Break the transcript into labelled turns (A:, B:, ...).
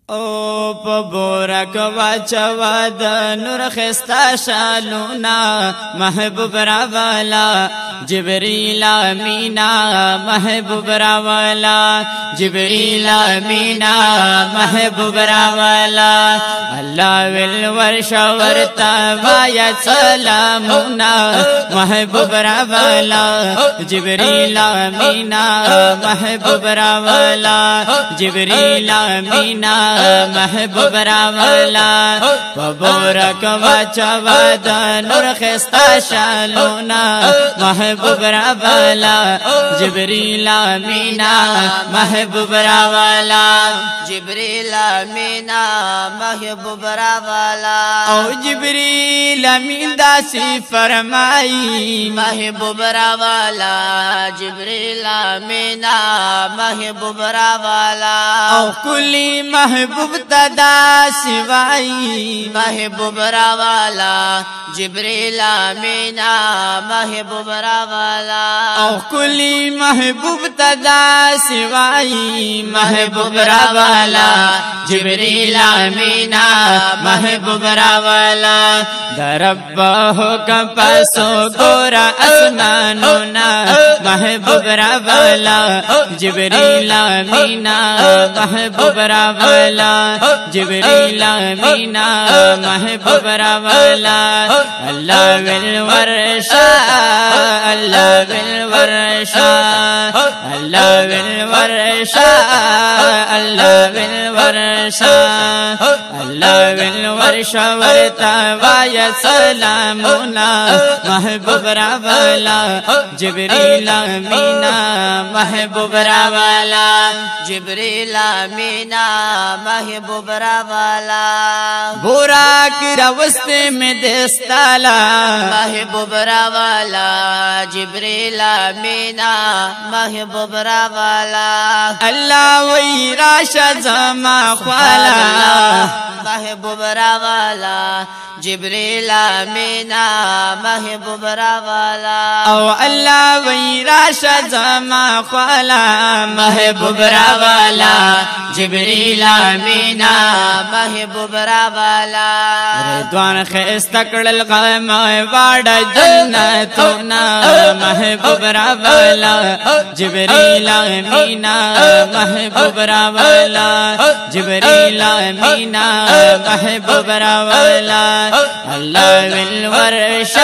A: او په بورک واچوا د نور خستا شالونا محبوب راوالا جبريل امينا محبوب راوالا جبريل امينا محبوب راوالا الله ول ورش ورتا ويا سلامنا محبوب راوالا جبريل امينا محبوب راوالا جبريل امينا محبوب راوالا ببورک واچوا د نور خستا شالونا محبوب راوالا جبريل امينا محبوب راوالا
B: جبريل امينا محبوب راوالا
A: او جبريل امين داسي فرمائي
B: محبوب راوالا جبريل امينا محبوب راوالا
A: او كل محبوب تدا سوائی
B: محبوب راوالا جبريل امينا محبوب راوالا
A: او كل محبوب تدا سوائی محبوب راوالا جبريل امينا محبوب راوالا درب حکم پسو گورا اسمانونا محبوب راوالا جبريل امينا محبوب راوالا جبريل امينا محبوب راوالا الله بالورشا الله بالورشا الله بالورشا الله بالورشا الله بالورشا ورتا ويا سلامنا محبوب راوالا جبريل امينا محبوب راوالا
B: جبريل امينا محبوب راوالا
A: بوراک روستے میں دستالا
B: محبوب راوالا جبريل امينا محبوب راوالا
A: اللہ وی راشا زما خوالا
B: محبوب راوالا جبريل امينا محبوب راوالا
A: او اللہ وی راشا زما خوالا محبوب راوالا جبريل امينا
B: محبوب راوالا
A: رضوان خستکڑ الغم واڑ جنتنا محبوب راوالا جبريل امينا محبوب راوالا جبريل امينا محبوب راوالا الله بالورشا